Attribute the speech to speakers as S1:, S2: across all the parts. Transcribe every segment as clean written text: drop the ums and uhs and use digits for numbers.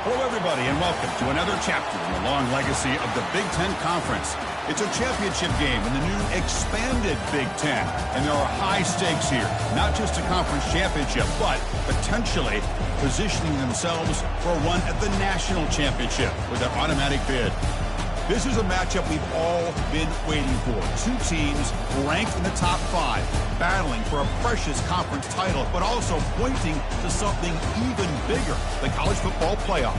S1: Hello, everybody, and welcome to another chapter in the long legacy of the Big Ten Conference. It's a championship game in the new expanded Big Ten, and there are high stakes here. Not just a conference championship, but potentially positioning themselves for a run at the national championship with an automatic bid. This is a matchup we've all been waiting for. Two teams ranked in the top 5, battling for a precious conference title, but also pointing to something even bigger, the college football playoff.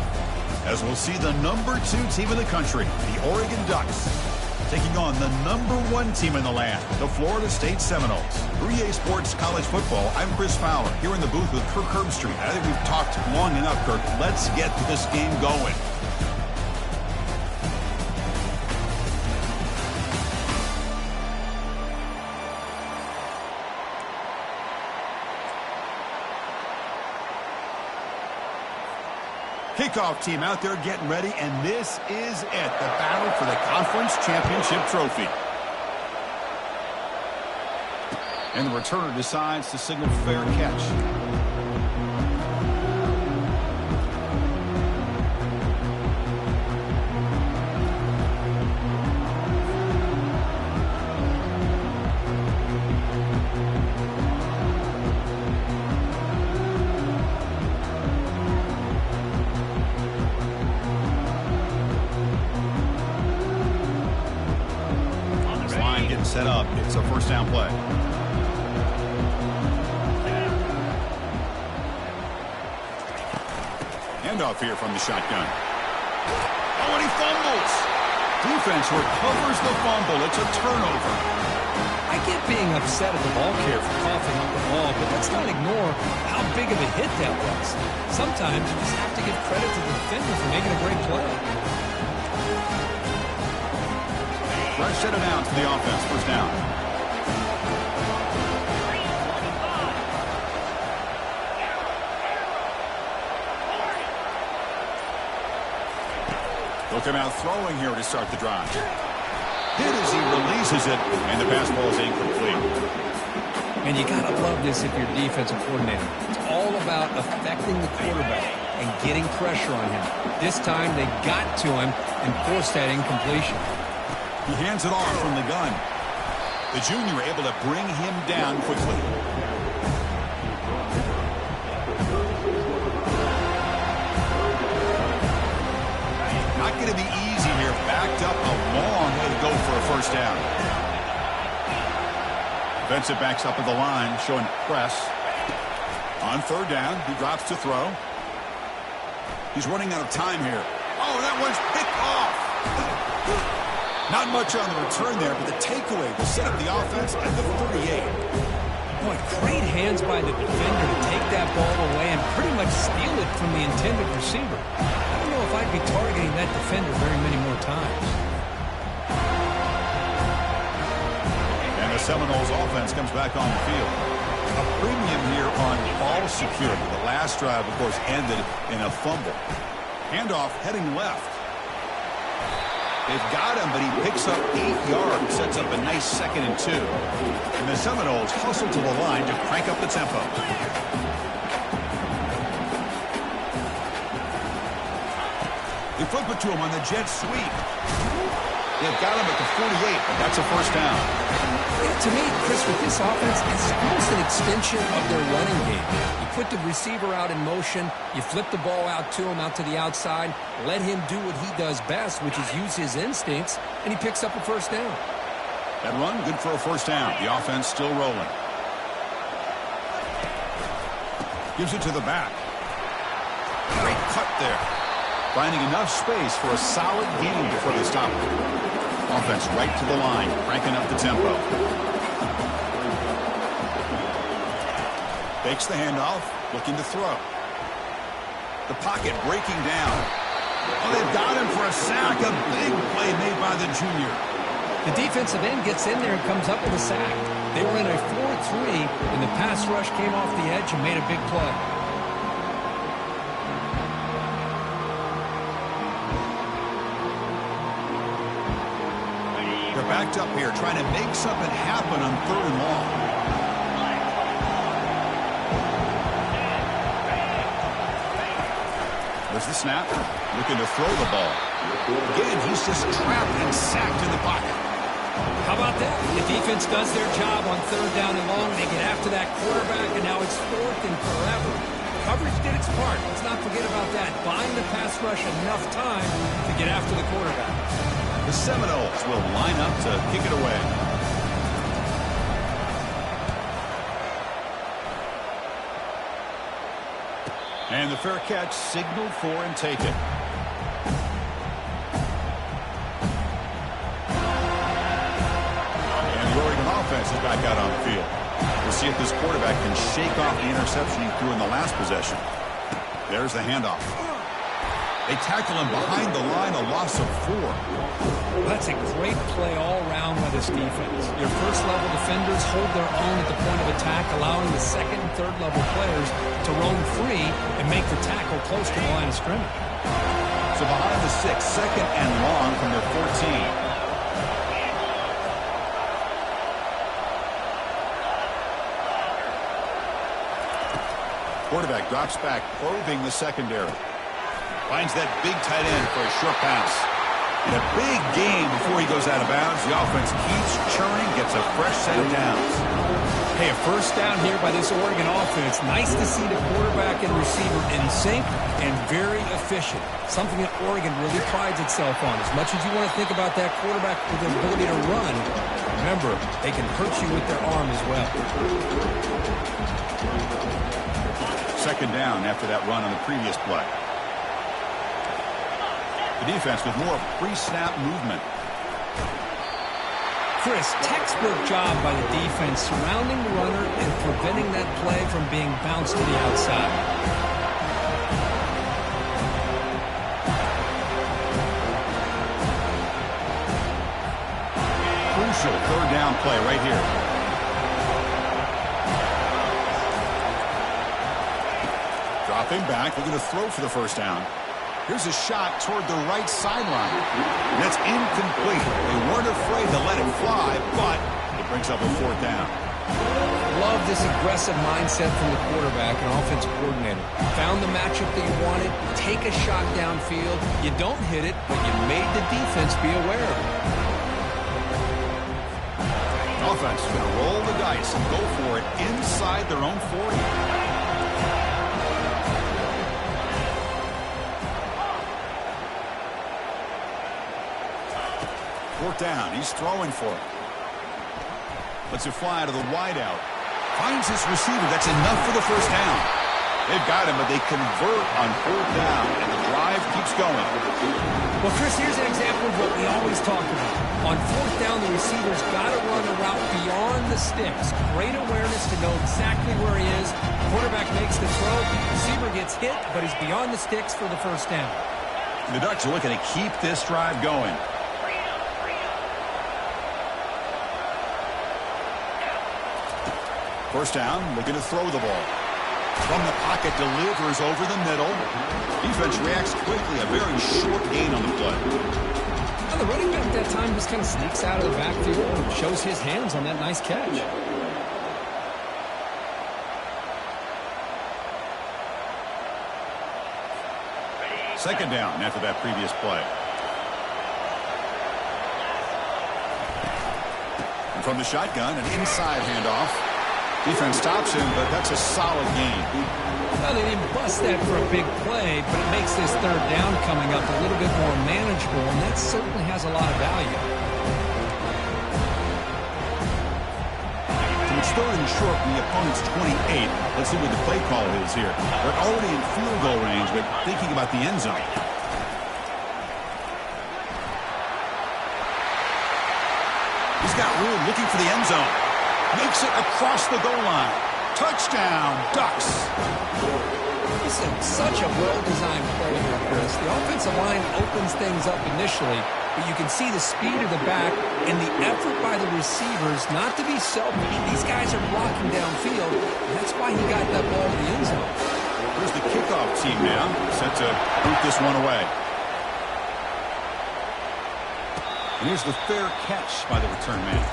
S1: As we'll see the number 2 team in the country, the Oregon Ducks, taking on the number 1 team in the land, the Florida State Seminoles. For EA Sports College Football, I'm Chris Fowler, here in the booth with Kirk Herbstreit. I think we've talked long enough, Kirk. Let's get this game going. Kickoff team out there getting ready, and this is it, the battle for the conference championship trophy. And the returner decides to signal fair catch. Set up. It's a first down play. Handoff here from the shotgun. Oh, and he fumbles. Defense recovers the fumble. It's a turnover.
S2: I get being upset at the ball carrier for coughing up the ball, but let's not ignore how big of a hit that was. Sometimes you just have to give credit to the defender for making a great play.
S1: Fresh set of downs for the offense. First down. They'll come out throwing here to start the drive. Hit as he releases it, and the pass ball is incomplete.
S2: And you got to love this if you're defensive coordinator. It's all about affecting the quarterback and getting pressure on him. This time they got to him and forced that incompletion.
S1: He hands it off from the gun. The junior able to bring him down quickly. Not going to be easy here. Backed up a long way to go for a first down. Defensive backs up at the line, showing press. On third down, he drops to throw. He's running out of time here. Oh, that one's picked off. Not much on the return there, but the takeaway will set up the offense at the 38.
S2: Boy, great hands by the defender to take that ball away and pretty much steal it from the intended receiver. I don't know if I'd be targeting that defender very many more times.
S1: And the Seminoles offense comes back on the field. A premium here on ball security. The last drive, of course, ended in a fumble. Handoff heading left. They've got him, but he picks up 8 yards, sets up a nice 2nd and 2. And the Seminoles hustle to the line to crank up the tempo. They flip it to him on the jet sweep. They've got him at the 48, but that's a first down.
S2: Yeah, to me, Chris, with this offense, it's almost an extension of their running game. You put the receiver out in motion, you flip the ball out to him, out to the outside, let him do what he does best, which is use his instincts, and he picks up a first down.
S1: That run, good for a first down. The offense still rolling. Gives it to the back. Great cut there. Finding enough space for a solid gain before they stop it. Offense right to the line, cranking up the tempo. Fakes the handoff, looking to throw. The pocket breaking down. Oh, they've got him for a sack. A big play made by the junior.
S2: The defensive end gets in there and comes up with a sack. They were in a 4-3, and the pass rush came off the edge and made a big play.
S1: They're backed up here, trying to make something happen on 3rd and long. There's the snap. Looking to throw the ball. Again, he's just trapped and sacked in the pocket.
S2: How about that? The defense does their job on third down and long. They get after that quarterback, and now it's fourth and forever. Coverage did its part. Let's not forget about that. Buying the pass rush enough time to get after the quarterback.
S1: The Seminoles will line up to kick it away. And the fair catch signaled for and taken. Offense is back out on the field. We'll see if this quarterback can shake off the interception he threw in the last possession. There's the handoff. They tackle him behind the line, a loss of 4.
S2: Well, that's a great play all around by this defense. Your first-level defenders hold their own at the point of attack, allowing the second and third-level players to roam free and make the tackle close to the line of scrimmage.
S1: So behind the 6, second and long from their 14. Quarterback drops back, probing the secondary. Finds that big tight end for a short pass. And a big game before he goes out of bounds. The offense keeps churning, gets a fresh set of downs.
S2: Hey, a first down here by this Oregon offense. Nice to see the quarterback and receiver in sync and very efficient. Something that Oregon really prides itself on. As much as you want to think about that quarterback with the ability to run, remember, they can hurt you with their arm as well.
S1: Second down after that run on the previous play. The defense with more pre-snap movement.
S2: Chris, textbook job by the defense surrounding the runner and preventing that play from being bounced to the outside.
S1: Crucial third down play right here. Dropping back, looking to throw for the first down. Here's a shot toward the right sideline. And that's incomplete. They weren't afraid to let it fly, but it brings up a fourth down.
S2: Love this aggressive mindset from the quarterback and offensive coordinator. Found the matchup that you wanted, take a shot downfield. You don't hit it, but you made the defense be aware of it.
S1: Offense is going to roll the dice and go for it inside their own 40. Fourth down. He's throwing for it. Lets it fly to the wideout. Finds his receiver. That's enough for the first down. They've got him, but they convert on fourth down, and the drive keeps going.
S2: Well, Chris, here's an example of what we always talk about. On fourth down, the receiver's got to run a route beyond the sticks. Great awareness to know exactly where he is. Quarterback makes the throw. Receiver gets hit, but he's beyond the sticks for the first down.
S1: The Ducks are looking to keep this drive going. First down, looking to throw the ball. From the pocket, delivers over the middle. Defense reacts quickly. A very short gain on the play.
S2: Well, the running back that time just kind of sneaks out of the backfield and shows his hands on that nice catch.
S1: Second down after that previous play. And from the shotgun, an inside handoff. Defense stops him, but that's a solid gain.
S2: Well, they didn't bust that for a big play, but it makes this third down coming up a little bit more manageable, and that certainly has a lot of value.
S1: So it's third and short from the opponent's 28. Let's see what the play call is here. They're already in field goal range, but thinking about the end zone. He's got room, looking for the end zone. Makes it across the goal line. Touchdown, Ducks.
S2: This is such a well-designed play here, Chris. The offensive line opens things up initially, but you can see the speed of the back and the effort by the receivers not to be selfish. These guys are blocking downfield, and that's why he got that ball to the end zone.
S1: Here's the kickoff team now, set to boot this one away. And here's the fair catch by the return man.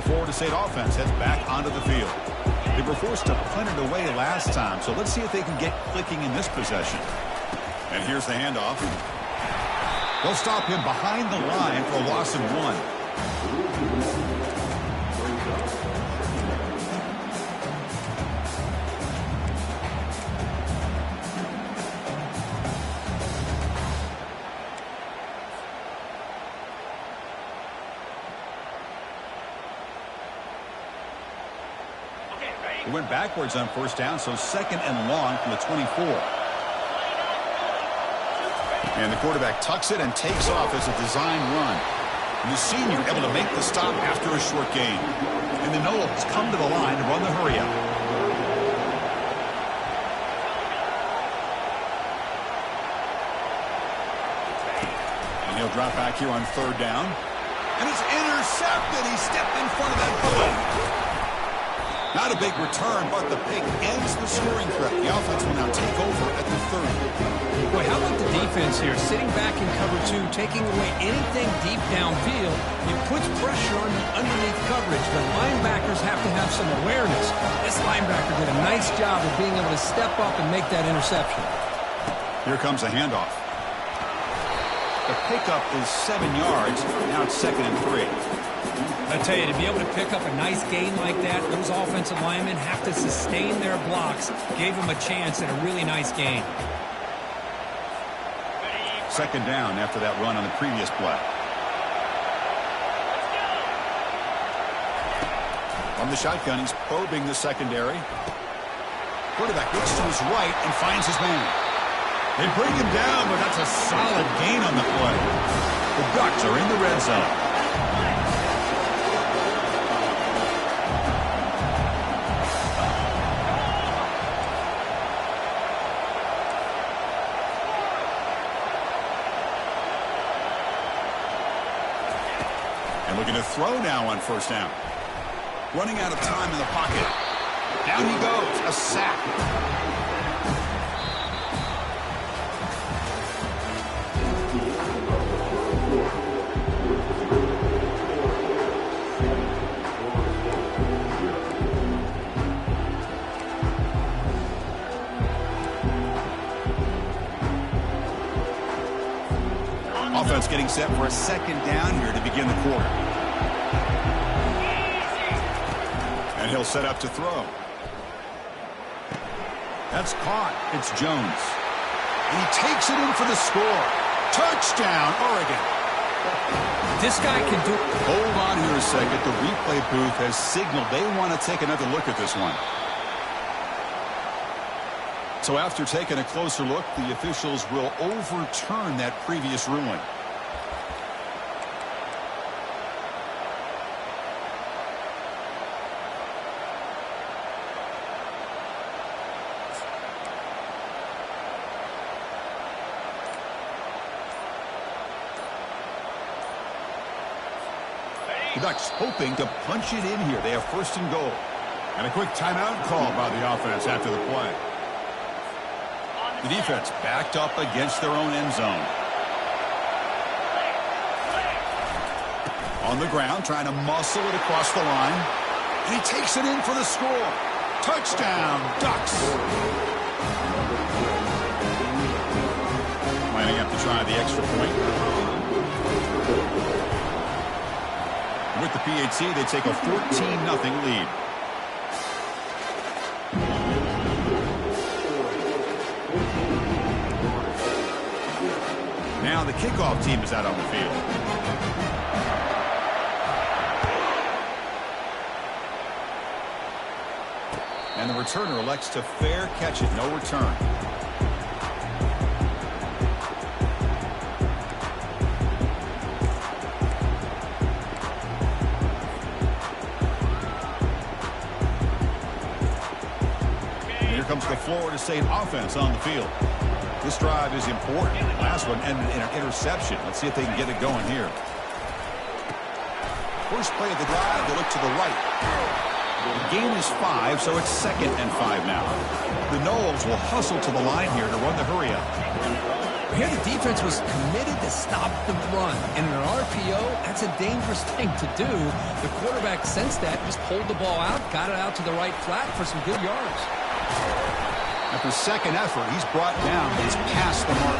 S1: Florida State offense heads back onto the field. They were forced to punt it away last time, so let's see if they can get clicking in this possession. And here's the handoff. They'll stop him behind the line for a loss of 1. He went backwards on first down, so 2nd and long from the 24. And the quarterback tucks it and takes off as a design run. And the senior able to make the stop after a short gain. And the Noles come to the line to run the hurry-up. And he'll drop back here on 3rd down. And it's intercepted. He stepped in front of that play. Not a big return, but the pick ends the scoring threat. The offense will now take over at the 30.
S2: Boy, how about the defense here? Sitting back in cover 2, taking away anything deep downfield. It puts pressure on the underneath coverage. The linebackers have to have some awareness. This linebacker did a nice job of being able to step up and make that interception.
S1: Here comes a handoff. The pickup is 7 yards. Now it's 2nd and 3.
S2: I tell you, to be able to pick up a nice gain like that, those offensive linemen have to sustain their blocks. Gave them a chance at a really nice gain.
S1: 2nd down after that run on the previous play. From the shotgun, he's probing the secondary. Quarterback looks to his right and finds his man. They bring him down, but that's a solid gain on the play. The Ducks are in the red zone. Looking to throw now on 1st down. Running out of time in the pocket. Down he goes. A sack. Offense getting set for a 2nd down here to begin the quarter. And he'll set up to throw. That's caught. It's Jones. And he takes it in for the score. Touchdown, Oregon.
S2: This guy can do...
S1: Hold on here a second. The replay booth has signaled they want to take another look at this one. So after taking a closer look, the officials will overturn that previous ruling. The Ducks hoping to punch it in here. They have 1st and goal. And a quick timeout call by the offense after the play. The defense backed up against their own end zone. On the ground, trying to muscle it across the line. And he takes it in for the score. Touchdown, Ducks. Lining up to try the extra point. With the PHC, they take a 14-0 lead. Now the kickoff team is out on the field. And the returner elects to fair catch it. No return. Comes the Florida State offense on the field. This drive is important. Last one ended in an interception. Let's see if they can get it going here. First play of the drive, they look to the right. The gain is 5, so it's 2nd and 5 now. The Noles will hustle to the line here to run the hurry-up.
S2: Here the defense was committed to stop the run. And in an RPO, that's That's a dangerous thing to do. The quarterback sensed that, just pulled the ball out, got it out to the right flat for some good yards.
S1: After second effort, he's brought down, but he's past the mark.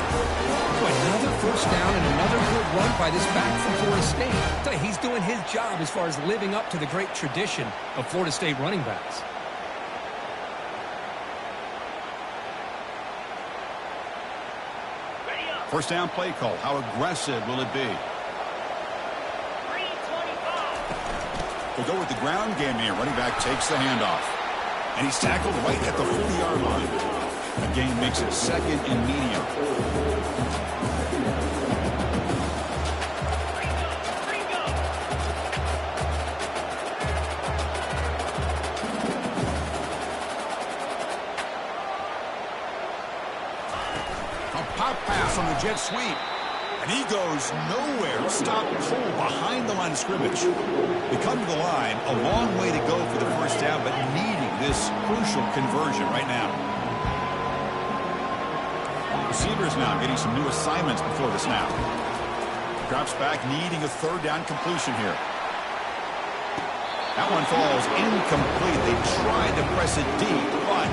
S2: Another first down and another good run by this back from Florida State. I tell you, he's doing his job as far as living up to the great tradition of Florida State running backs.
S1: First down play call. How aggressive will it be? We'll go with the ground game here. Running back takes the handoff. And he's tackled right at the 40-yard line. The gain makes it second and medium. A pop pass on the jet sweep. And he goes nowhere. Stop cold behind the line of scrimmage. They come to the line. A long way to go for the first down, but needing this crucial conversion right now. Receivers now getting some new assignments before the snap. Drops back, needing a third down completion here. That one falls incomplete. They tried to press it deep, but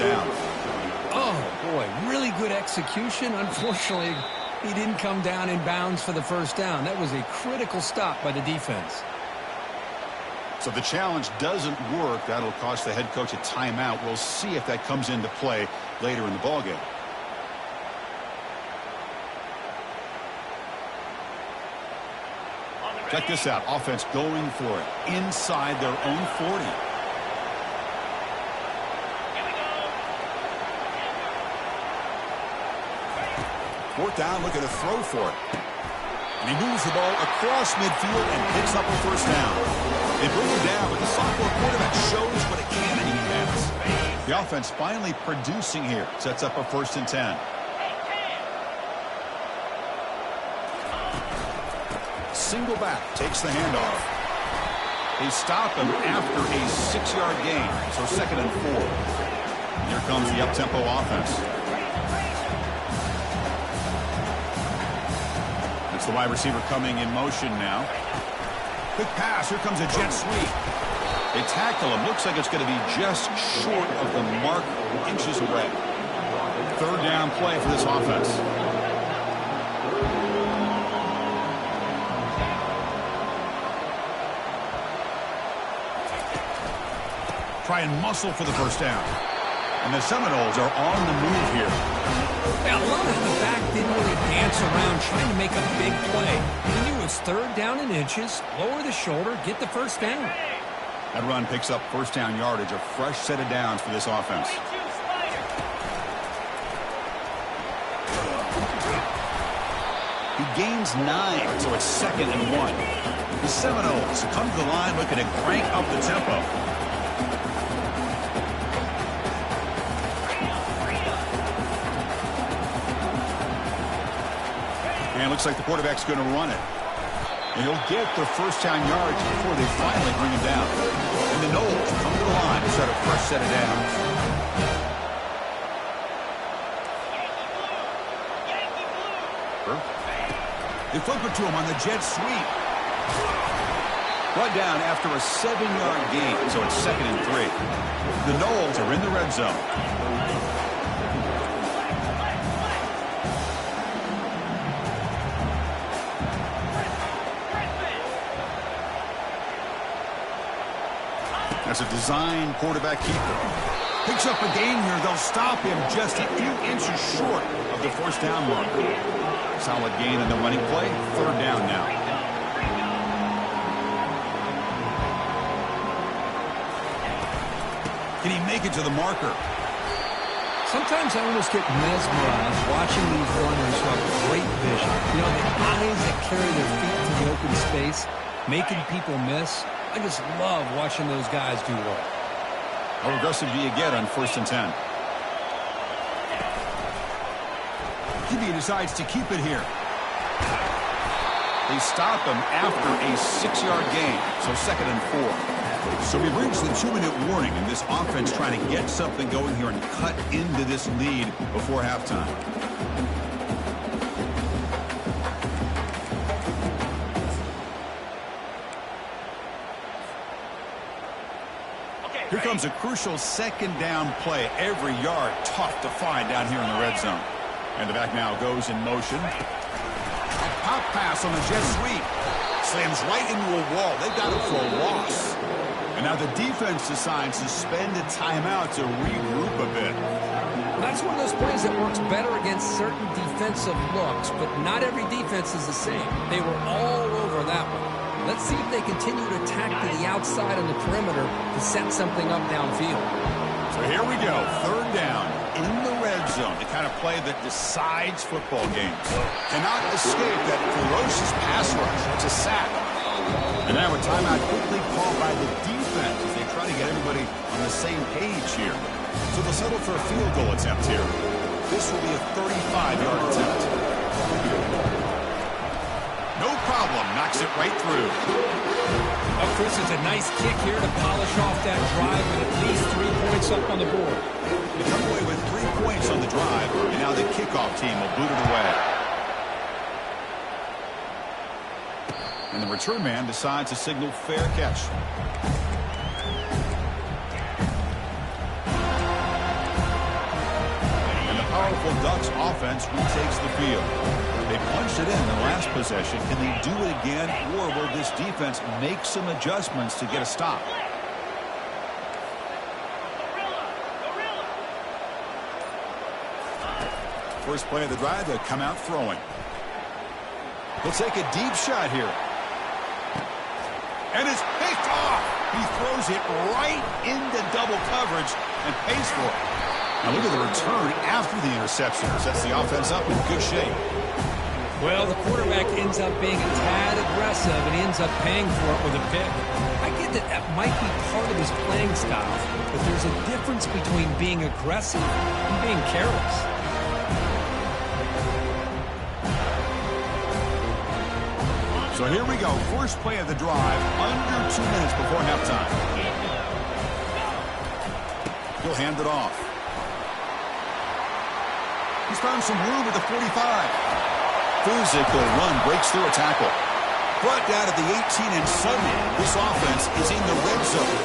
S1: down.
S2: Oh, boy, really good execution. Unfortunately, he didn't come down in bounds for the first down. That was a critical stop by the defense.
S1: So the challenge doesn't work. That'll cost the head coach a timeout. We'll see if that comes into play later in the ballgame. Check this out. Offense going for it inside their own 40. Fourth down, looking to throw for it. And he moves the ball across midfield and picks up a first down. They bring him down, but the sophomore quarterback shows what a cannon he has. The offense finally producing here. Sets up a 1st and 10. Single back, takes the handoff. They stop him after a 6-yard gain, so 2nd and 4. Here comes the up-tempo offense. It's the wide receiver coming in motion now. Quick pass. Here comes a jet sweep. They tackle him. Looks like it's going to be just short of the mark, inches away. Third down play for this offense. Try and muscle for the first down. And the Seminoles are on the move here.
S2: Yeah, a lot of the back didn't really dance around trying to make a big play. He knew it was 3rd down and inches, lower the shoulder, get the first down.
S1: That run picks up first down yardage, a fresh set of downs for this offense. He gains 9, so it's 2nd and 1. The Seminoles come to the line looking to crank up the tempo. And it looks like the quarterback's going to run it. And he'll get the first down yards before they finally bring him down. And the Noles come to the line to start a fresh set of downs. They flip it to him on the jet sweep. Brought down after a 7-yard gain, so it's 2nd and 3. The Noles are in the red zone. That's a design quarterback keeper. Picks up a gain here. They'll stop him just a few inches short of the first down mark. Solid gain on the running play. 3rd down now. Can he make it to the marker?
S2: Sometimes I almost get mesmerized watching these runners who have great vision. You know, the eyes that carry their feet to the open space, making people miss. I just love watching those guys do well.
S1: How aggressive do you get on 1st and 10? QB decides to keep it here. They stop him after a 6-yard gain, so 2nd and 4. So we reach the 2-minute warning, and this offense trying to get something going here and cut into this lead before halftime. Here comes a crucial second down play. Every yard tough to find down here in the red zone. And the back now goes in motion. A pop pass on the jet sweep. Slams right into a wall. They've got him for a loss. And now the defense decides to spend a timeout to regroup a bit.
S2: That's one of those plays that works better against certain defensive looks, but not every defense is the same. They were all over that one. Let's see if they continue to attack to the outside on the perimeter to set something up downfield.
S1: So here we go. Third down in the red zone. The kind of play that decides football games. Cannot escape that ferocious pass rush. It's a sack. And now a timeout quickly called by the defense as they try to get everybody on the same page here. So they'll settle for a field goal attempt here. This will be a 35-yard attempt. No problem. Knocks it right through.
S2: Well, Chris, it's a nice kick here to polish off that drive with at least 3 points up on the board.
S1: They come away with 3 points on the drive, and now the kickoff team will boot it away. And the return man decides to signal fair catch. And the powerful Ducks offense retakes the field. They punched it in the last possession. Can they do it again, or will this defense make some adjustments to get a stop? First play of the drive, they'll come out throwing. He'll take a deep shot here. And it's picked off. He throws it right into double coverage and pays for it. Now look at the return after the interception. Sets the offense up in good shape.
S2: Well, the quarterback ends up being a tad aggressive, and he ends up paying for it with a pick. I get that that might be part of his playing style, but there's a difference between being aggressive and being careless.
S1: So here we go. First play of the drive, under 2 minutes before halftime. He'll hand it off. He's found some room at the 45. Physical run breaks through a tackle. Brought down at the 18, and suddenly this offense is in the red zone.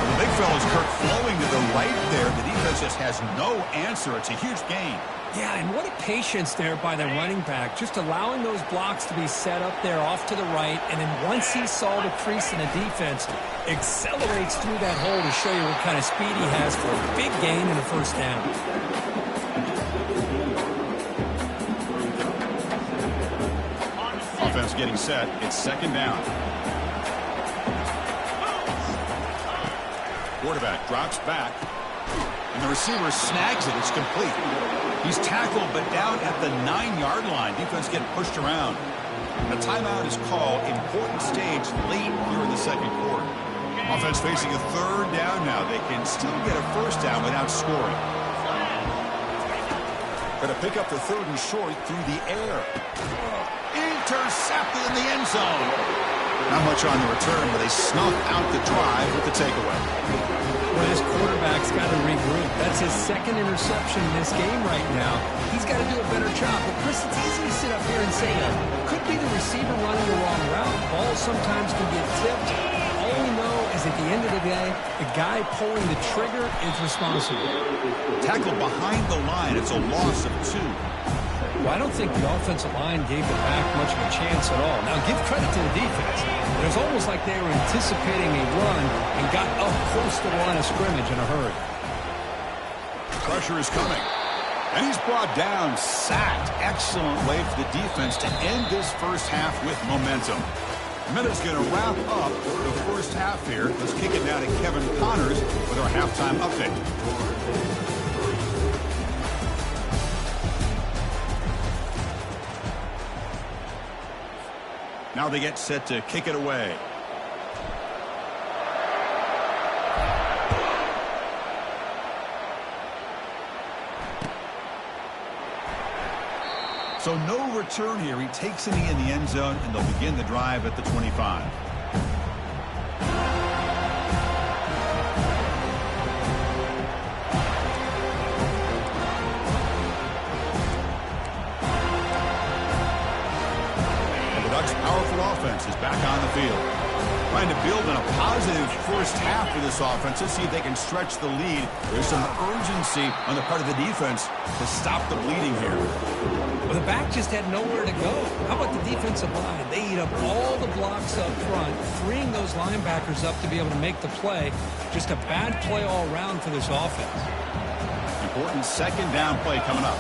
S1: The big fella's Kirk flowing to the right there. The defense just has no answer. It's a huge gain.
S2: Yeah, and what a patience there by the running back, just allowing those blocks to be set up there off to the right, and then once he saw the crease in the defense, accelerates through that hole to show you what kind of speed he has for a big gain in the first down.
S1: Offense getting set. It's second down. Quarterback drops back, and the receiver snags it. It's complete. He's tackled, but down at the 9-yard line. Defense getting pushed around. A timeout is called. Important stage late here in the second quarter. Offense facing a third down now. They can still get a first down without scoring. Going to pick up the third and short through the air. Intercepted in the end zone. Not much on the return, but they snuff out the drive with the takeaway.
S2: Well, this quarterback's got to regroup. That's his second interception in this game right now. He's got to do a better job. But, Chris, it's easy to sit up here and say that could be the receiver running the wrong route. Balls sometimes can get tipped. All we know is at the end of the day, the guy pulling the trigger is responsible.
S1: Tackled behind the line. It's a loss of 2.
S2: Well, I don't think the offensive line gave the back much of a chance at all. Now, give credit to the defense. It was almost like they were anticipating a run and got up close to the line of scrimmage in a hurry.
S1: Pressure is coming. And he's brought down, sacked. Excellent way for the defense to end this first half with momentum. Minutes going to wrap up the first half here. Let's kick it now to Kevin Connors with our halftime update. Now they get set to kick it away. So no return here. He takes it in the end zone, and they'll begin the drive at the 25. Powerful offense is back on the field. Trying to build on a positive first half for this offense. Let's see if they can stretch the lead. There's some urgency on the part of the defense to stop the bleeding here.
S2: Well, the back just had nowhere to go. How about the defensive line? They eat up all the blocks up front, freeing those linebackers up to be able to make the play. Just a bad play all around for this offense.
S1: Important second down play coming up.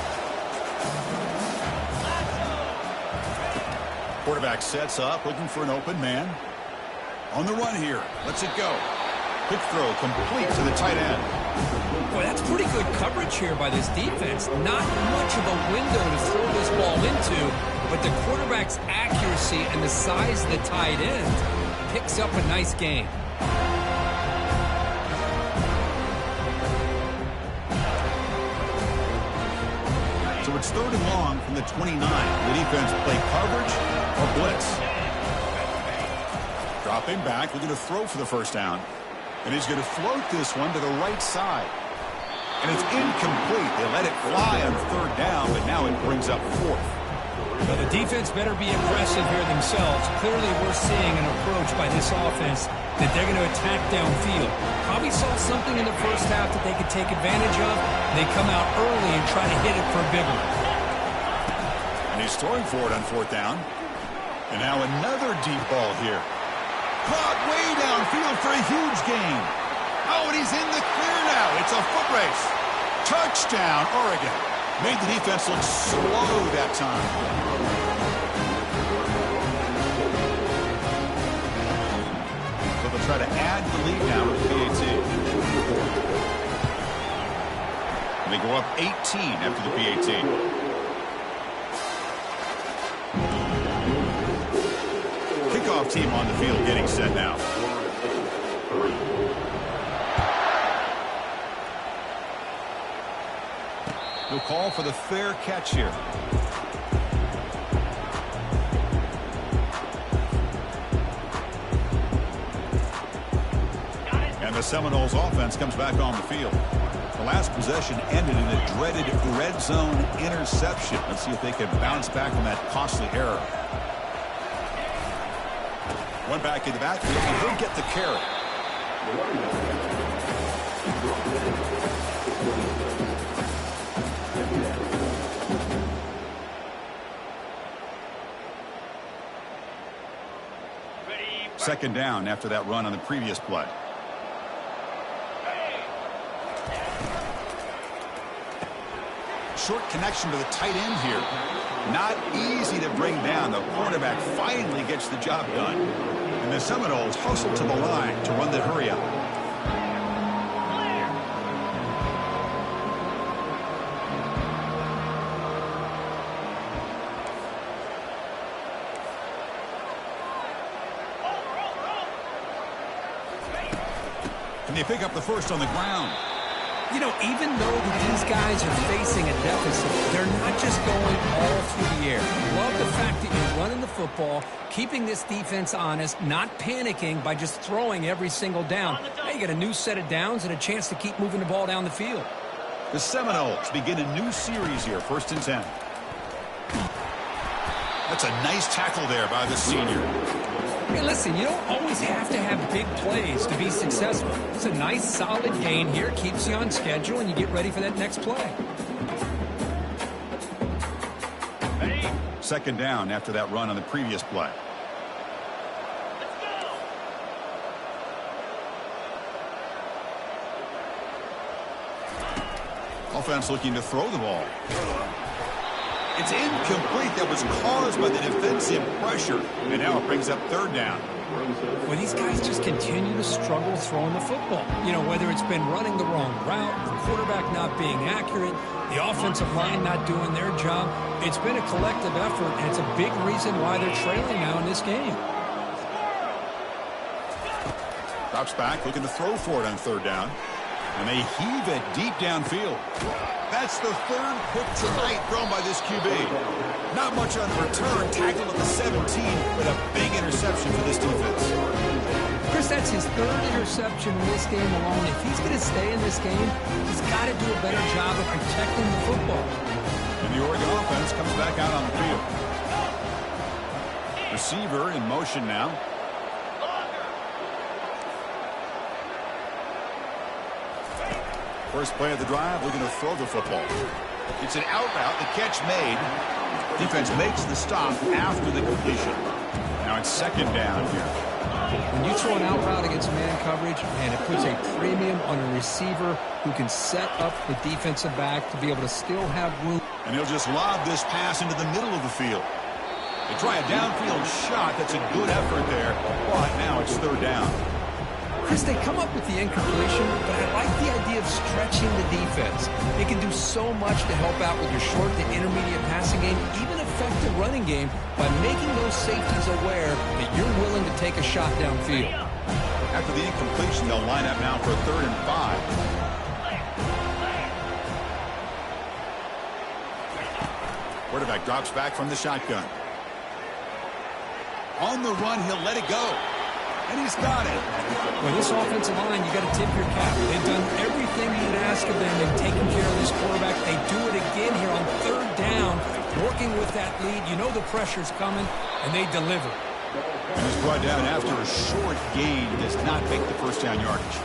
S1: Quarterback sets up, looking for an open man. On the run here. Lets it go. Quick throw complete to the tight end.
S2: Boy, that's pretty good coverage here by this defense. Not much of a window to throw this ball into, but the quarterback's accuracy and the size of the tight end picks up a nice gain.
S1: So it's 3rd and long from the 29. The defense play coverage or blitz. Dropping back, looking to throw for the first down. And he's going to float this one to the right side. And it's incomplete. They let it fly on 3rd down, but now it brings up 4th.
S2: Well, the defense better be aggressive here themselves. Clearly, we're seeing an approach by this offense that they're going to attack downfield. Probably saw something in the first half that they could take advantage of. They come out early and try to hit it for a big one.
S1: And he's throwing for it on 4th down. And now another deep ball here. Caught way downfield for a huge gain. Oh, and he's in the clear now. It's a foot race. Touchdown, Oregon. Made the defense look slow that time. So they'll try to add the lead now with the PAT. And they go up 18 after the PAT. Kickoff team on the field getting set now. They'll call for the fair catch here. And the Seminoles offense comes back on the field. The last possession ended in a dreaded red zone interception. Let's see if they can bounce back from that costly error. One back in the backfield, and he'll get the carry. Second down after that run on the previous play. Short connection to the tight end here. Not easy to bring down. The quarterback finally gets the job done. And the Seminoles hustle to the line to run the hurry up. And they pick up the first on the ground.
S2: You know, even though these guys are facing a deficit, they're not just going all through the air. Love the fact that you're running the football, keeping this defense honest, not panicking by just throwing every single down. Now you get a new set of downs and a chance to keep moving the ball down the field.
S1: The Seminoles begin a new series here, 1st and 10. That's a nice tackle there by the senior.
S2: Hey, listen, you don't always have to have big plays to be successful. It's a nice, solid gain here. Keeps you on schedule, and you get ready for that next play.
S1: Second down after that run on the previous play. Offense looking to throw the ball. It's incomplete. That was caused by the defensive pressure. And now it brings up 3rd down.
S2: Well, these guys just continue to struggle throwing the football. You know, whether it's been running the wrong route, the quarterback not being accurate, the offensive line not doing their job. It's been a collective effort, and it's a big reason why they're trailing now in this game.
S1: Drops back, looking to throw for it on 3rd down. And they heave it deep downfield. That's the 3rd pick tonight thrown by this QB. Not much on the return, tackled at the 17, but a big interception for this defense.
S2: Chris, that's his 3rd interception in this game alone. If he's going to stay in this game, he's got to do a better job of protecting the football.
S1: And the Oregon offense comes back out on the field. Receiver in motion now. First play of the drive, looking to throw the football. It's an out route, the catch made. Defense makes the stop after the completion. Now it's second down here.
S2: When you throw an out route against man coverage, man, it puts a premium on a receiver who can set up the defensive back to be able to still have room.
S1: And he'll just lob this pass into the middle of the field. They try a downfield shot. That's a good effort there. But now it's third down.
S2: Chris, they come up with the incompletion, but I like the idea of stretching the defense. It can do so much to help out with your short to intermediate passing game, even affect the running game by making those safeties aware that you're willing to take a shot downfield.
S1: After the incompletion, they'll line up now for 3rd and 5. Quarterback drops back from the shotgun. On the run, he'll let it go. And he's got it.
S2: Well, this offensive line, you got to tip your cap. They've done everything you'd ask of them. They've taken care of this quarterback. They do it again here on 3rd down, working with that lead. You know the pressure's coming, and they deliver.
S1: And he's brought down after a short gain. Does not make the first down yardage.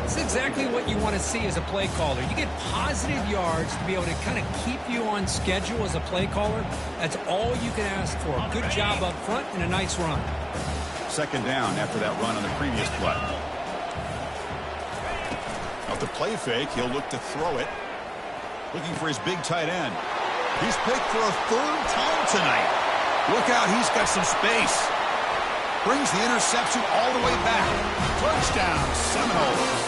S2: It's exactly what you want to see as a play caller. You get positive yards to be able to kind of keep you on schedule as a play caller. That's all you can ask for. Good job up front and a nice run.
S1: Second down after that run on the previous play. Off the play fake, he'll look to throw it. Looking for his big tight end. He's picked for a 3rd time tonight. Look out, he's got some space. Brings the interception all the way back. Touchdown, Seminoles.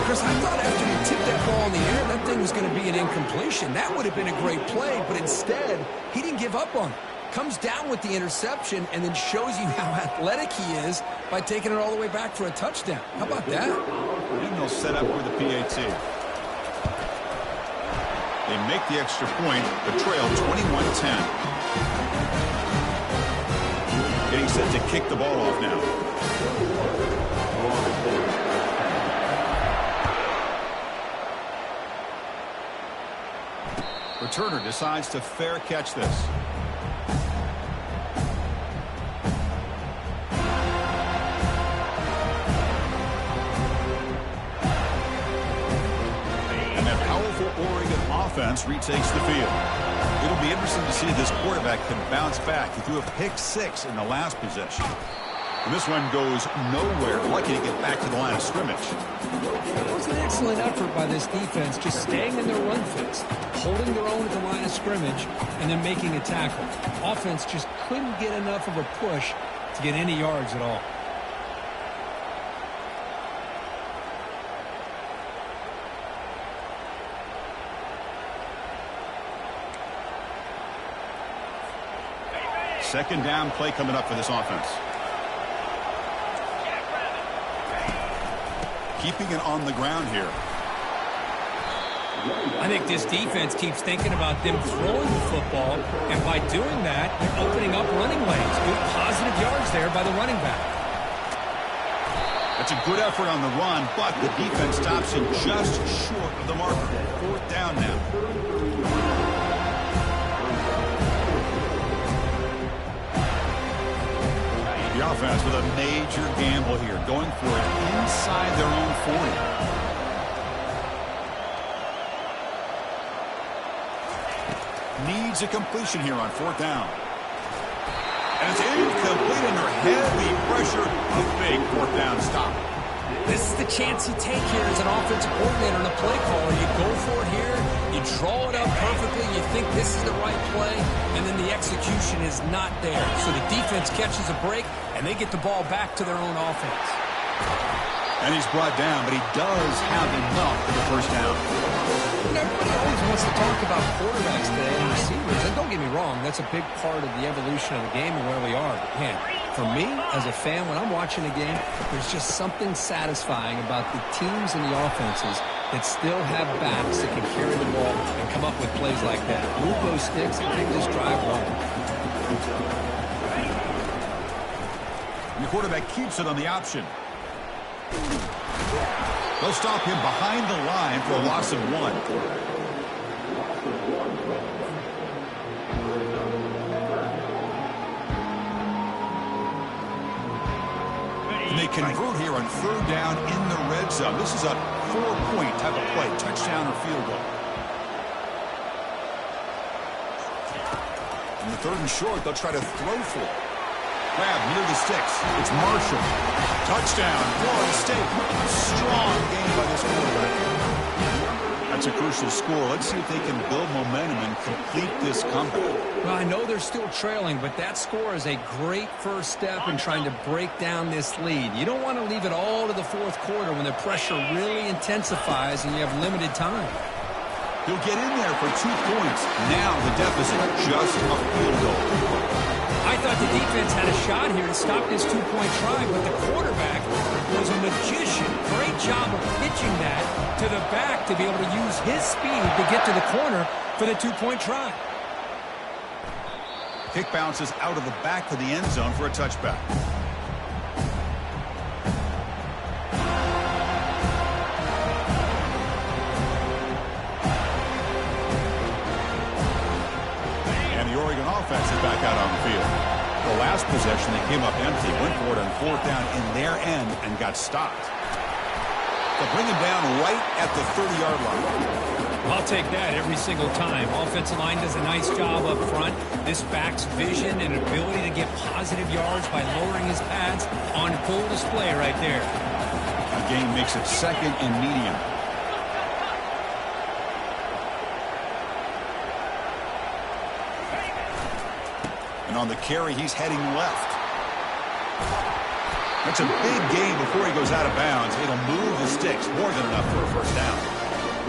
S2: Chris, I thought after he tipped that ball in the air, that thing was going to be an incompletion. That would have been a great play, but instead, he didn't give up on it. Comes down with the interception and then shows you how athletic he is by taking it all the way back for a touchdown. How about that?
S1: And they'll set up for the PAT. They make the extra point, but trail 21-10. Getting set to kick the ball off now. Returner decides to fair catch this. Oregon offense retakes the field. It'll be interesting to see if this quarterback can bounce back. He threw a pick-6 in the last possession. And this one goes nowhere. Lucky to get back to the line of scrimmage.
S2: It was an excellent effort by this defense, just staying in their run fits, holding their own at the line of scrimmage, and then making a tackle. Offense just couldn't get enough of a push to get any yards at all.
S1: Second down play coming up for this offense. Keeping it on the ground here.
S2: I think this defense keeps thinking about them throwing the football, and by doing that, they're opening up running lanes. Good positive yards there by the running back.
S1: That's a good effort on the run, but the defense stops him just short of the marker. 4th down now. The offense with a major gamble here, going for it inside their own 40. Needs a completion here on 4th down. And it's incomplete under heavy pressure. A big 4th down stop.
S2: This is the chance you take here as an offensive coordinator and a play caller. You go for it here, you draw it up perfectly, you think this is the right play, and then the execution is not there. So the defense catches a break, and they get the ball back to their own offense.
S1: And he's brought down, but he does have enough for the first down.
S2: Everybody always wants to talk about quarterbacks today and receivers, and don't get me wrong, that's a big part of the evolution of the game and where we are. But man, for me, as a fan, when I'm watching a game, there's just something satisfying about the teams and the offenses that still have backs that can carry the ball and come up with plays like that. Move those sticks and take this drive long.
S1: And the quarterback keeps it on the option. They'll stop him behind the line for a loss of 1. And they convert here on third down in the red zone. This is a 4-point type of play, touchdown or field goal. On the third and short, they'll try to throw for it. Grab near the sticks. It's Marshall. Touchdown, Florida State. Strong game by this quarterback. That's a crucial score. Let's see if they can build momentum and complete this comeback.
S2: Well, I know they're still trailing, but that score is a great first step in trying to break down this lead. You don't want to leave it all to the fourth quarter when the pressure really intensifies and you have limited time.
S1: He'll get in there for 2 points. Now the deficit, just a field goal.
S2: I thought the defense had a shot here to stop this 2-point try, but the quarterback was a magician. Great job of pitching that to the back to be able to use his speed to get to the corner for the 2-point try.
S1: Kick bounces out of the back of the end zone for a touchback. Offense is back out on the field. The last possession, they came up empty, went for it on fourth down in their end and got stopped. They'll bring him down right at the 30-yard line.
S2: I'll take that every single time. Offensive line does a nice job up front. This back's vision and ability to get positive yards by lowering his pads on full display right there.
S1: The game makes it second and medium. And on the carry, he's heading left. That's a big gain before he goes out of bounds. It'll move the sticks, more than enough for a first down.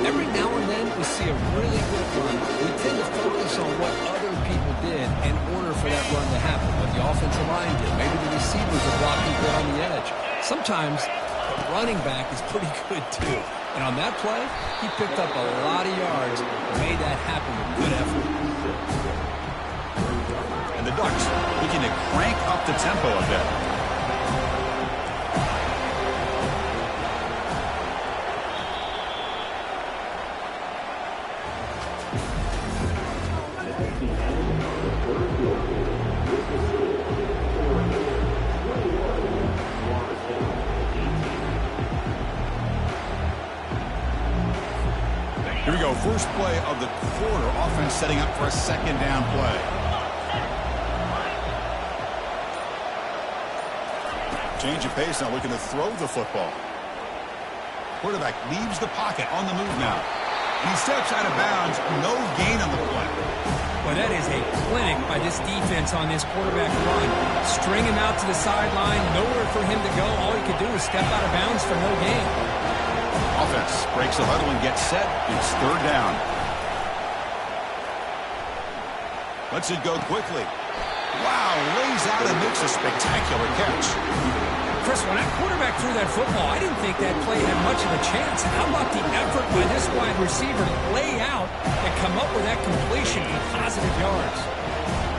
S2: Every now and then we see a really good run. We tend to focus on what other people did in order for that run to happen. What the offensive line did. Maybe the receivers are blocking good on the edge. Sometimes the running back is pretty good too. And on that play, he picked up a lot of yards and made that happen with good effort.
S1: And the Ducks looking to crank up the tempo a bit. Here we go, first play of the quarter. Offense setting up for a second down play. Change of pace now, looking to throw the football. Quarterback leaves the pocket, on the move now. He steps out of bounds, no gain on the play.
S2: Well, that is a clinic by this defense on this quarterback run. String him out to the sideline, nowhere for him to go. All he could do is step out of bounds for no gain.
S1: Offense breaks the huddle and gets set. It's third down. Lets it go quickly. Wow, lays out and makes a spectacular catch.
S2: Chris, when that quarterback threw that football, I didn't think that play had much of a chance. How about the effort by this wide receiver to lay out and come up with that completion for positive yards?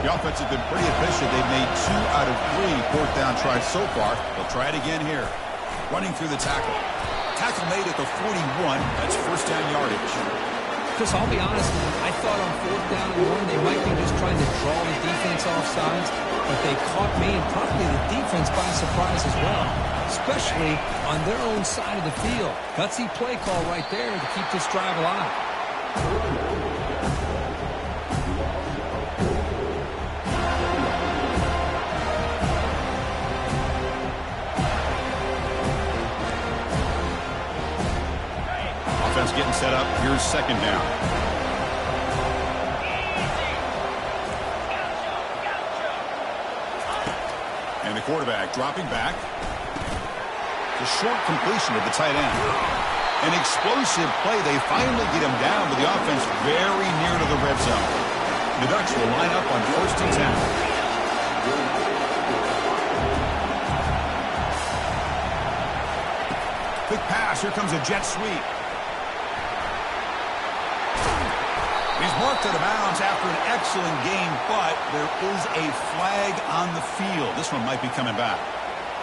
S1: The offense has been pretty efficient. They've made 2 out of 3 fourth down tries so far. They'll try it again here. Running through the tackle. Tackle made at the 41. That's first down yardage.
S2: Chris, I'll be honest, I thought on fourth down and 1 they might be just trying to draw the defense off sides, but they caught me and probably the defense by surprise as well, especially on their own side of the field. Gutsy play call right there to keep this drive alive.
S1: Offense getting set up. Here's second down. And the quarterback dropping back. The short completion to the tight end. An explosive play. They finally get him down, but the offense very near to the red zone. The Ducks will line up on first and 10. Quick pass. Here comes a jet sweep. He's marked out of bounds after an excellent game, but there is a flag on the field. This one might be coming back.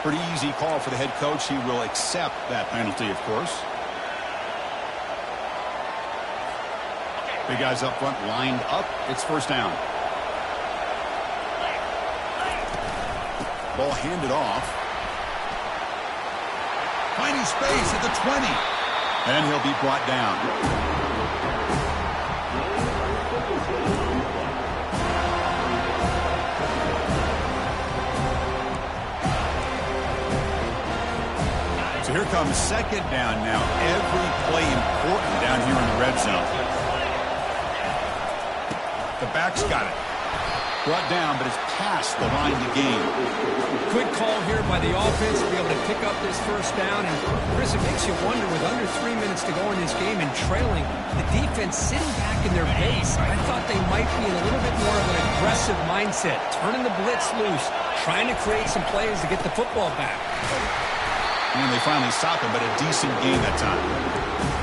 S1: Pretty easy call for the head coach. He will accept that penalty, of course. Big guys up front lined up. It's first down. Ball handed off. Finding space at the 20. And he'll be brought down. So here comes second down now. Every play important down here in the red zone. The back's got it. Brought down, but it's past the line to gain.
S2: Quick call here by the offense to be able to pick up this first down. And, Chris, it makes you wonder, with under 3 minutes to go in this game and trailing, the defense sitting back in their base. I thought they might be in a little bit more of an aggressive mindset, turning the blitz loose, trying to create some plays to get the football back.
S1: And they finally stop him, but a decent gain that time.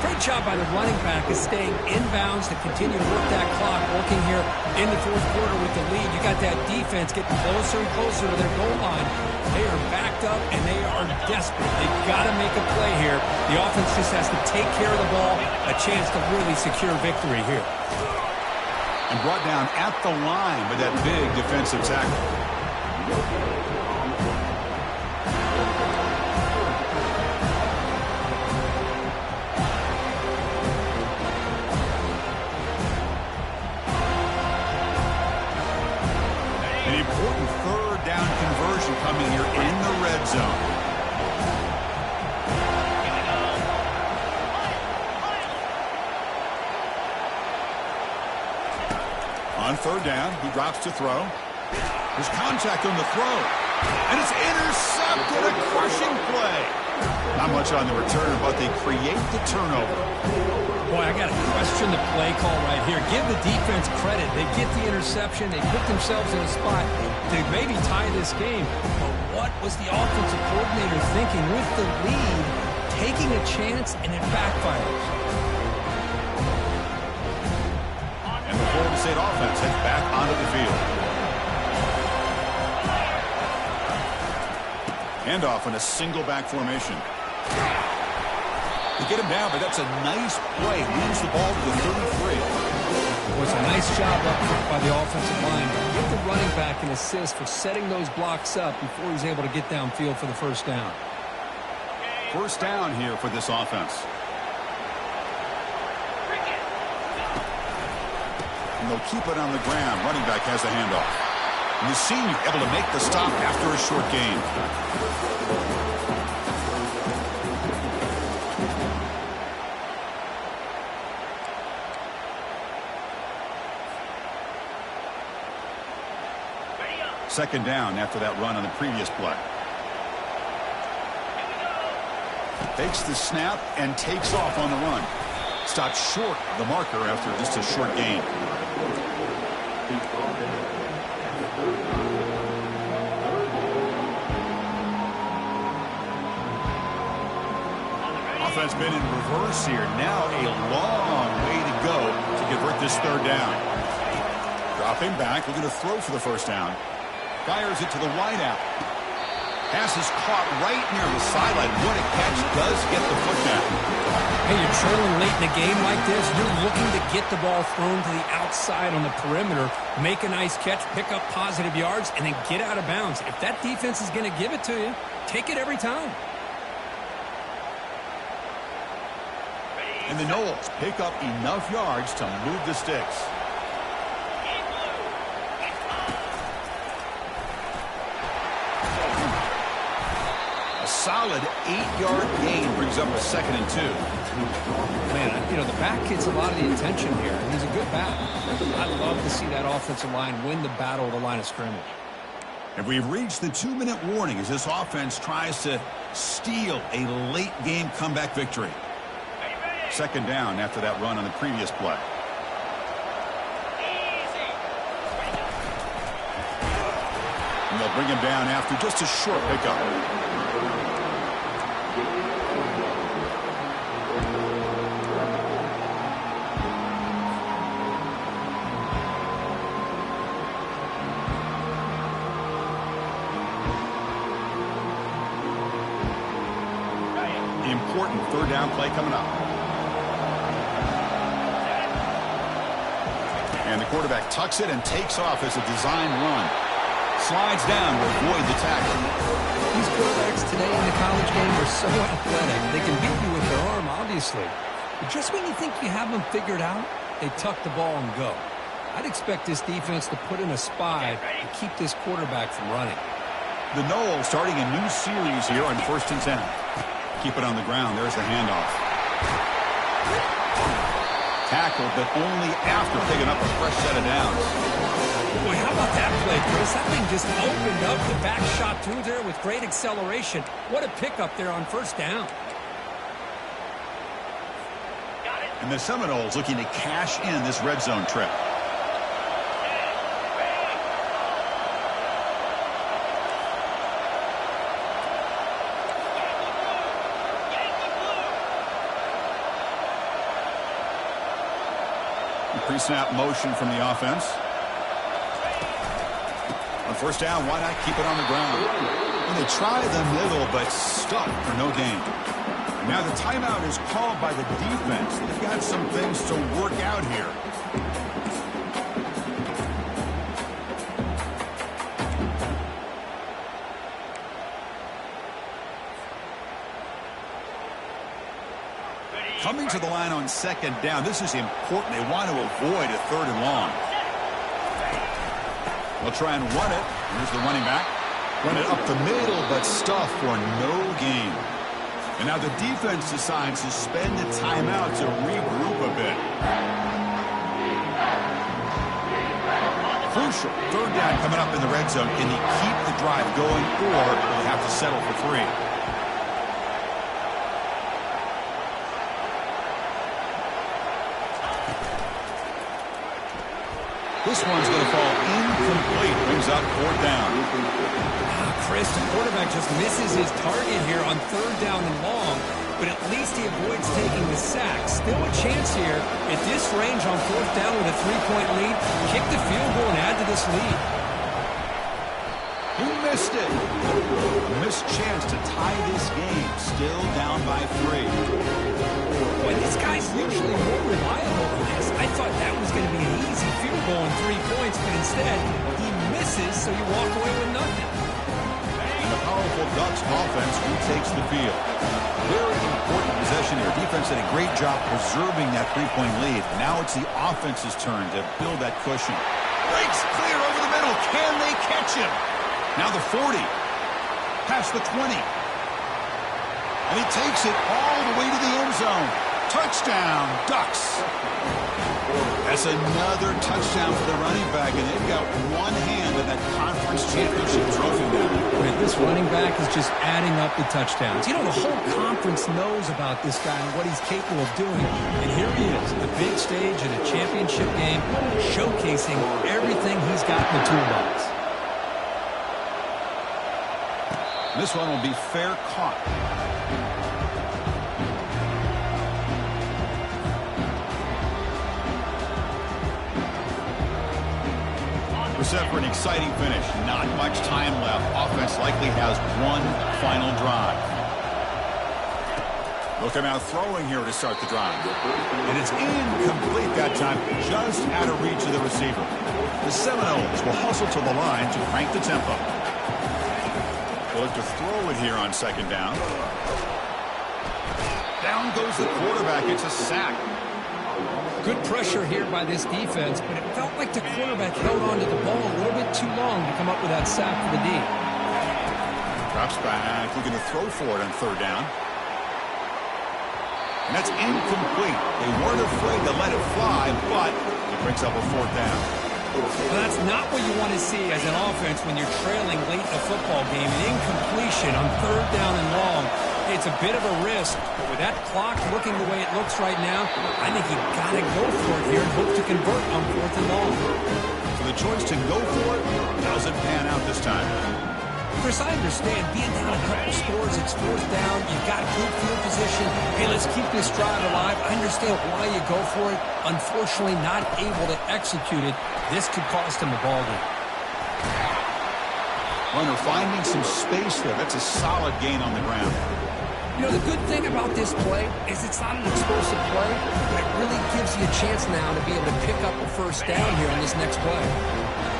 S2: Great job by the running back is staying inbounds to continue to work that clock, working here in the fourth quarter with the lead. You got that defense getting closer and closer to their goal line. They are backed up, and they are desperate. They've got to make a play here. The offense just has to take care of the ball, a chance to really secure victory here.
S1: And brought down at the line with that big defensive tackle. Important third down conversion coming here in the red zone. On third down, he drops to throw. There's contact on the throw. And it's intercepted, a crushing play. Not much on the return, but they create the turnover.
S2: Boy, I got to question the play call right here. Give the defense credit. They get the interception. They put themselves in a spot to maybe tie this game. But what was the offensive coordinator thinking with the lead, taking a chance, and it backfires?
S1: And the Florida State offense heads back onto the field. Handoff in a single back formation. They get him down, but that's a nice play. Leads the ball to the 33.
S2: Well, it's a nice job up front by the offensive line. Give the running back an assist for setting those blocks up before he's able to get downfield for the first down.
S1: First down here for this offense. And they'll keep it on the ground. Running back has the handoff. And the senior able to make the stop after a short gain. Second down after that run on the previous play. Takes the snap and takes off on the run. Stopped short of the marker after just a short gain. Offense been in reverse here. Now a long way to go to convert this third down. Dropping back, looking to throw for the first down. Fires it to the wideout. Pass is caught right near the sideline. What a catch. Does get the foot down.
S2: Hey, you're trailing late in a game like this. You're looking to get the ball thrown to the outside on the perimeter, make a nice catch, pick up positive yards, and then get out of bounds. If that defense is going to give it to you, take it every time.
S1: And the Noles pick up enough yards to move the sticks. Solid 8-yard gain brings up a 2nd and 2.
S2: Man, you know, the back gets a lot of the attention here, and he's a good back. I'd love to see that offensive line win the battle of the line of scrimmage.
S1: And we've reached the 2-minute warning as this offense tries to steal a late-game comeback victory. Second down after that run on the previous play. And they'll bring him down after just a short pickup. Important third down play coming up. And the quarterback tucks it and takes off as a design run. Slides down to avoid the tackle.
S2: These quarterbacks today in the college game are so athletic. They can beat you with their arm, obviously. But just when you think you have them figured out, they tuck the ball and go. I'd expect this defense to put in a spy and keep this quarterback from running.
S1: The Noles starting a new series here on 1st and 10. Keep it on the ground. There's the handoff. Tackled, but only after picking up a fresh set of downs.
S2: Boy, how about that play, Chris? That thing just opened up. The back shot through there with great acceleration. What a pickup there on 1st down.
S1: And the Seminoles looking to cash in this red zone trip. Pre-snap motion from the offense. On 1st down, why not keep it on the ground? And they try the middle, but stuck for no gain. Now the timeout is called by the defense. They've got some things to work out here. Coming to the line on 2nd down. This is important. They want to avoid a 3rd and long. They'll try and run it. Here's the running back. Run it up the middle, but stuff for no gain. And now the defense decides to spend the timeout to regroup a bit. Crucial. 3rd down coming up in the red zone. Can he keep the drive going, or will he have to settle for 3? This one's going to fall incomplete. Brings up 4th down.
S2: Chris, the quarterback just misses his target here on 3rd down and long, but at least he avoids taking the sack. Still a chance here at this range on 4th down with a 3-point lead. Kick the field goal and add to this lead.
S1: He missed it. A missed chance to tie this game. Still down by 3.
S2: Boy, this guy's usually more reliable than this. I thought that was going to be an easy field goal and 3 points, but instead he misses, so you walk away with nothing.
S1: And the powerful Ducks offense retakes the field. Very important possession here. Defense did a great job preserving that 3-point lead. Now it's the offense's turn to build that cushion. Breaks clear over the middle. Can they catch him? Now the 40. Past the 20. And he takes it all the way to the end zone. Touchdown, Ducks. That's another touchdown for the running back, and they've got one hand in that conference championship trophy now.
S2: This running back is just adding up the touchdowns. You know, the whole conference knows about this guy and what he's capable of doing. And here he is, the big stage in a championship game, showcasing everything he's got in the toolbox.
S1: This one will be fair caught. We're set for an exciting finish. Not much time left. Offense likely has one final drive. They'll come out throwing here to start the drive. And it's incomplete that time, just out of reach of the receiver. The Seminoles will hustle to the line to crank the tempo. They'll look to throw it here on 2nd down. Down goes the quarterback. It's a sack.
S2: Good pressure here by this defense, but it felt like the quarterback held onto the ball a little bit too long to come up with that sack for the D.
S1: Drops back, looking to throw for it on 3rd down. And that's incomplete. They weren't afraid to let it fly, but it brings up a 4th down.
S2: Well, that's not what you want to see as an offense when you're trailing late in a football game. An incompletion on 3rd down and long. It's a bit of a risk, but with that clock looking the way it looks right now, I think you've got to go for it here and hope to convert on 4th and long.
S1: So the choice to go for it doesn't pan out this time.
S2: Chris, I understand being down a couple scores, it's 4th down, you've got good field position. Hey, let's keep this drive alive. I understand why you go for it. Unfortunately, not able to execute it. This could cost him a ball game.
S1: Runner finding some space there. That's a solid gain on the ground.
S2: You know, the good thing about this play is it's not an explosive play, but it really gives you a chance now to be able to pick up a 1st down here on this next play.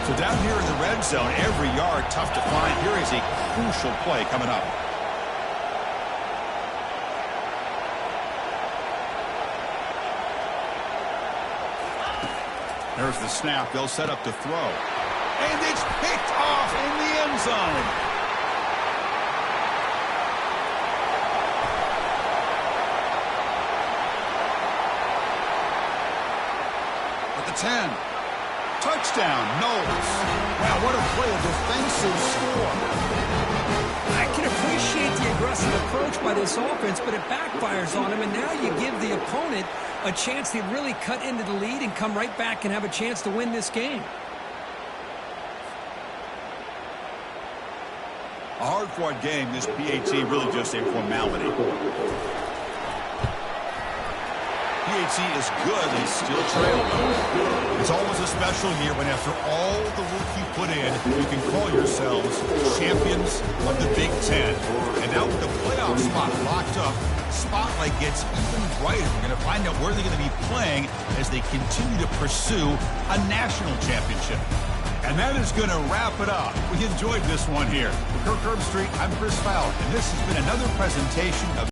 S1: So down here in the red zone, every yard tough to find. Here is a crucial play coming up. There's the snap. They'll set up to throw. And it's picked off in the end zone. At the 10. Touchdown, Knowles. Wow, what a play, a defensive score.
S2: I can appreciate the aggressive approach by this offense, but it backfires on him, and now you give the opponent a chance to really cut into the lead and come right back and have a chance to win this game.
S1: A hard-fought game, this PAT really just a formality. PAT is good. They still trail them. It's always a special year when after all the work you put in, you can call yourselves champions of the Big Ten. And now with the playoff spot locked up, spotlight gets even brighter. We're going to find out where they're going to be playing as they continue to pursue a national championship. And that is going to wrap it up. We enjoyed this one here. For Kirk Herbstreit, I'm Chris Fowler, and this has been another presentation of